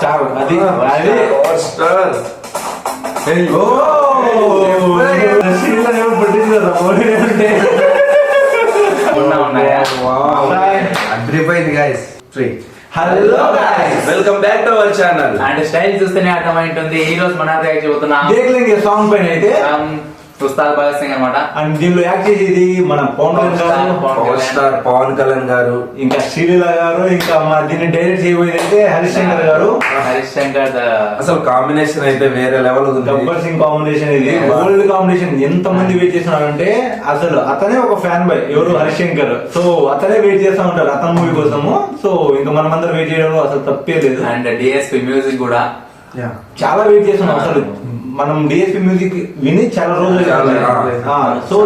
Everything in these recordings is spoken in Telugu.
స్టార్ అది అది స్టార్ అద్రిపోయింది guys. Hello guys, welcome back to our channel. And style చూస్తేనే అర్థమైంటుంది. ఈ రోజు మన రియాక్ట్ చేయబోతున్నాం సాంగ్ పైన అయితే ఉస్తాద్ భగత్ సింగ్ అనమాట. అండ్ దీనిలో యాక్ట్ చేసేది మన పవర్ స్టార్ పవన్ కళ్యాణ్ గారు, ఇంకా శ్రీలీల గారు, ఇంకా మన దీన్ని డైరెక్ట్ చేయబోయేది అయితే హరీష్ శంకర్ గారు. హరీష్ శంకర్ అసలు కాంబినేషన్ అయితే వేరే లెవెల్ ఉంది. గబ్బర్ సింగ్ కాంబినేషన్, ఇది ఓల్డ్ కాంబినేషన్. ఎంత మంది వెయిట్ చేస్తున్నారంటే అసలు అతనే ఒక ఫ్యాన్ బాయ్, ఎవరు హరీష్ శంకర్. సో అతనే వెయిట్ చేస్తా ఉంటారు అతని మూవీ కోసము. సో ఇంకా మనమందరం వెయిట్ చేయడంలో అసలు తప్పే లేదు. అండ్ డిఎస్పి మ్యూజిక్ కూడా చాలా వెయిట్ చేస్తున్నాం. అసలు మనం డిఎస్పి మ్యూజిక్ విని చాలా రోజులు. సో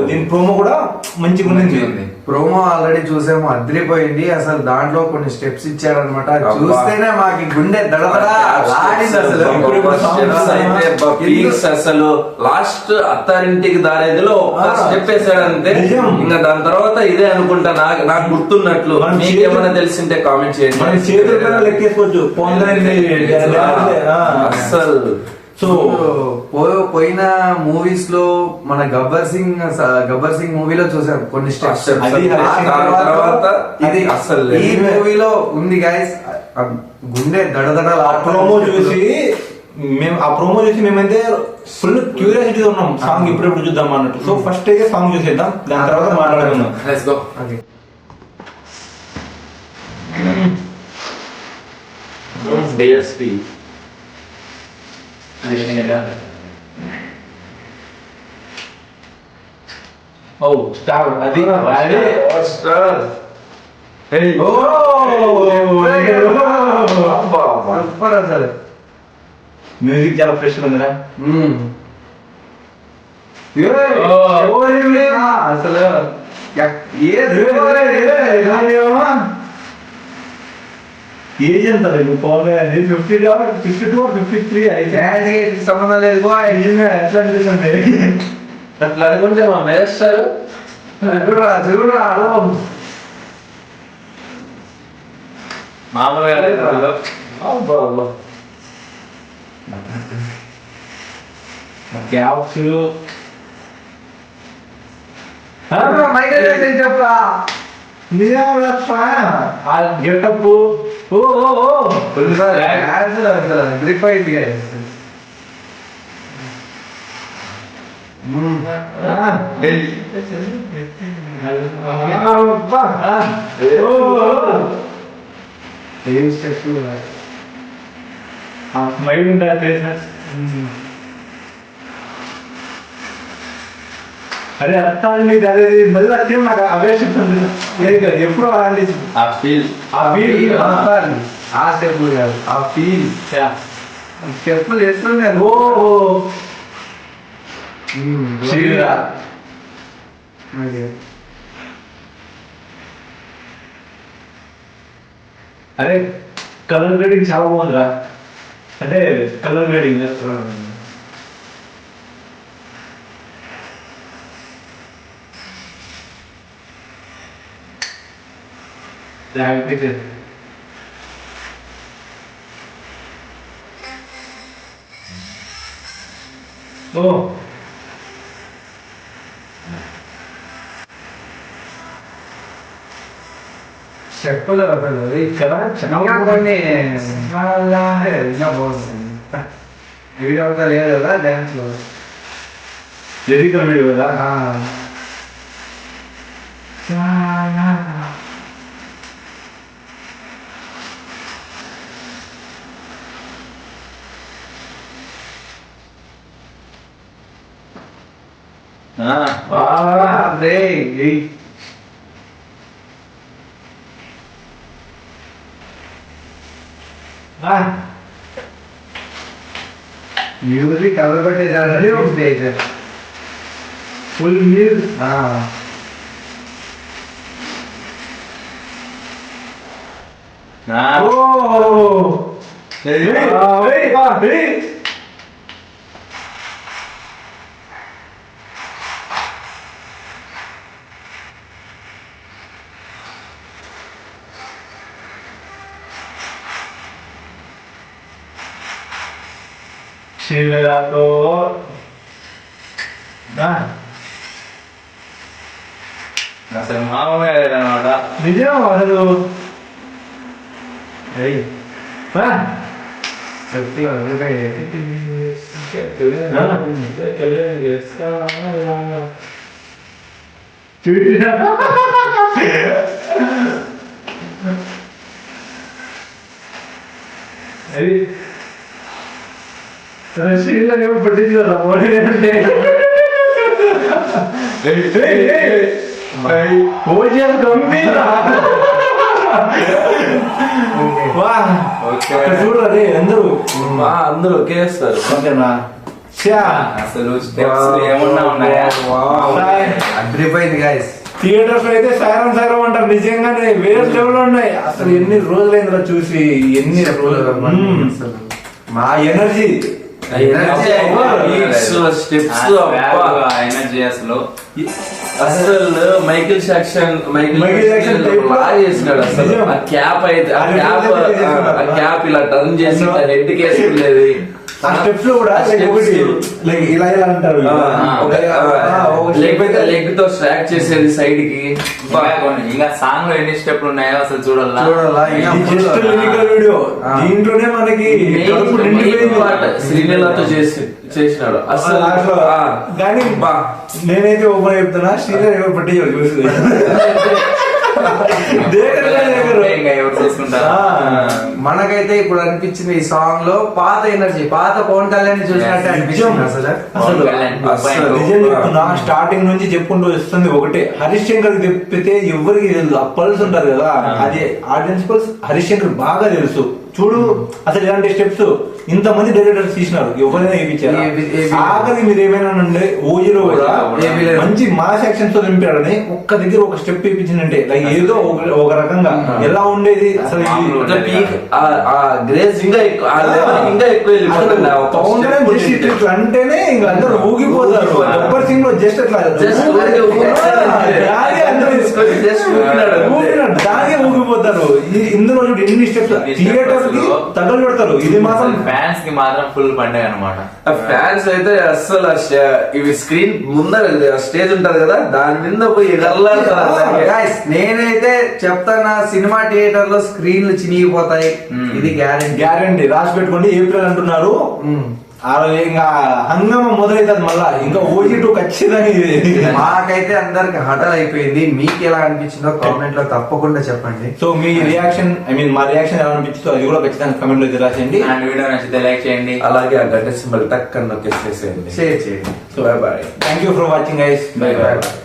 దీని ప్రోమో కూడా మంచిగా ఉంది. ప్రోమో ఆల్రెడీ చూసాము, అదిరిపోయింది. అసలు దాంట్లో కొన్ని స్టెప్స్ ఇచ్చారనమాట. చూస్తేనే మాకు గుండె దడదలాడింది అసలు. లాస్ట్ అత్తారింటికి దారేదిలో స్టెప్ వేసాడంటే ఇంకా దాని తర్వాత ఇదే అనుకుంటా. నాకు గుర్తున్నట్లు మీకేమైనా తెలిసింటే కామెంట్ చేయండి. చేతులు లెక్కేసుకోవచ్చు. అసలు సో పోయిన మూవీస్ లో మన గబ్బర్ సింగ్ మూవీలో చూసాం కొన్ని స్టెప్స్. తర్వాత ఇది అసలు ఈ మూవీలో ఉంది గైస్. గుండె దడదడ. ప్రోమో చూసి మేమైతే ఫుల్ క్యూరియాసిటీ ఉన్నాం. సాంగ్ ఇప్పుడు చూద్దాం అన్నట్టు. సో ఫస్ట్ అయితే సాంగ్ చూసేద్దాం, దాని తర్వాత మాట్లాడుకుందాం. Let's go. డిఎస్పి స్టార్ అది స్టార్. మ్యూజిక్ చాలా ఫ్రెష్ ఉందిరా. అసలు ఏజ్ ఎంత ఫోన్ 52 53 అయితే సంబంధం లేదు. ఎట్లా అనిపిస్తుంది అట్లా అనుకుంటే మా మేస్తారు మామూలుగా గ్యాప్స్ చెప్పరా గెటప్ అదిరిపోయింది. స్మైల్ ఉంటుంది. అరే అర్థాన్ని అదే మళ్ళీ వచ్చి నాకు ఆవేశిస్తుంది. ఎప్పుడు అలాంటి ఆ ఫీల్ ఆ స్టెప్పులు కాదు, ఆ ఫీల్ స్టెప్పులు వేస్తున్నాను. అరే కలర్ గ్రేడింగ్ చాలా బాగుందిరా. అంటే కలర్ గ్రేడింగ్ చెప్పులు ఇక్కడ చిన్నప్పుడు వీడియో అంతా లేదు కదా డ్యాన్స్ లో. లిరికల్ వీడియో కదా. మ్యూజిక్ కలర్ పెట్టేది ఫుల్ మ్యూజిక్. శ్రీలతో అసలు మామూలుగా లేదన్నమాట. నిజం అసలు అది శ్రీలంగా పట్టించుకోరా భోజనం గంభీర చూడరు అదే అందరూ అందరూ ఒకేస్తారు. ఓకేనా అసలు స్టెప్స్ ఏమన్నా ఉన్నాయా? అదిరిపోయింది గాయస్. థియేటర్స్ అయితే సారం సారం అంటారు, నిజంగానే వేరే లెవెల్ ఉన్నాయి. అసలు ఎన్ని రోజులైందిరా చూసి, ఎన్ని రోజులు మా ఎనర్జీ స్టెప్స్ ఎనర్జీ అసలు అసలు మైకిల్ జాక్సన్ బాగా చేసినాడు. అసలు ఆ క్యాప్ అయితే ఆ క్యాప్ ఇలా టర్న్ చేసి హెడ్ కేసుకునేది. ఆ స్టెప్స్ లో కూడా లైక్ ఇలా ఇలా అంటారు, లెగ్ తో స్ట్రాక్ చేసేది సైడ్ కి. ఇంకా సాంగ్ లో ఎన్ని స్టెప్లు ఉన్నాయో అసలు చూడాలా. వీడియో దీంట్లోనే మనకి శ్రీలీలతో చేసినాడు అసలు. కానీ నేనైతే ఓపెన్ చెప్తున్నా, శ్రీలీల ఎవరు పట్టి చూసి ఎవరు చూసుకుంటారు. మనకైతే ఇప్పుడు అనిపించింది ఈ సాంగ్ లో పాత ఎనర్జీ, పాత పవన్ కళ్యాణ్ చూసినట్టే అనిపించింది. అసలు నిజం చెప్తున్నా, స్టార్టింగ్ నుంచి చెప్పుకుంటూ వస్తుంది ఒకటే, హరీష్ శంకర్ చెప్పితే ఎవరికి తెలుసు. ఆ పల్స్ ఉంటారు కదా, అది ఆడియన్స్ పల్స్ హరీష్ శంకర్ బాగా తెలుసు. చూడు అసలు ఇలాంటి స్టెప్స్ ఇంతమంది డైరెక్టర్స్ తీసినారు, ఎవరైనా వేయించారు. ఆఖరికి మీరు ఏమైనా ఉండే ఓజీలో కూడా మంచి మాస్ యాక్షన్స్ తో దింపాడని ఒక్క దగ్గర ఒక స్టెప్ వేయించిందంటే లైక్ ఏదో ఒక రకంగా ఎలా ఉండేది అసలు. గ్రేస్ ఇంకా ఎక్కువ అంటేనే ఇంకా అందరూ ఊగిపోతారు. గబ్బర్ సింగ్ లో జస్ట్ అట్లా దానికే ఊగిపోతారు. ఇందులో చూడు ఎన్ని స్టెప్స్, థియేటర్ కి తగలు పెడతారు. ఇది మాత్రం ఫ్యాన్స్ కి మాత్రం ఫుల్ పండుగ అనమాట. ఫ్యాన్స్ అయితే అస్సలు ఇవి స్క్రీన్ ముందర స్టేజ్ ఉంటది కదా, దాని మీద పోయి Guys, నేనైతే చెప్తానా, సినిమా థియేటర్ లో స్క్రీన్లు చినిగిపోతాయి, ఇది గ్యారంటీ. రాసి పెట్టుకోండి, ఏప్రిల్ అంటున్నారు. ఇంకా హంగమ మొదలైతుంది మళ్ళా. ఇంకా ఓజీ2 ఖచ్చితంగా. మాకైతే అందరికి హటల్ అయిపోయింది. మీకు ఎలా అనిపించిందో కామెంట్ లో తప్పకుండా చెప్పండి. సో మీ రియాక్షన్, మా రియాక్షన్ ఎలా అనిపించిందో అది కూడా ఖచ్చితంగా కామెంట్ లో రాసేయండి. అండ్ వీడియో నచ్చితే లైక్ చేయండి, అలాగే ఆ గంట సింబల్ టక్ అని నొక్కేసేయండి, షేర్ చేయండి. Bye bye. Thank you for watching guys. Bye bye.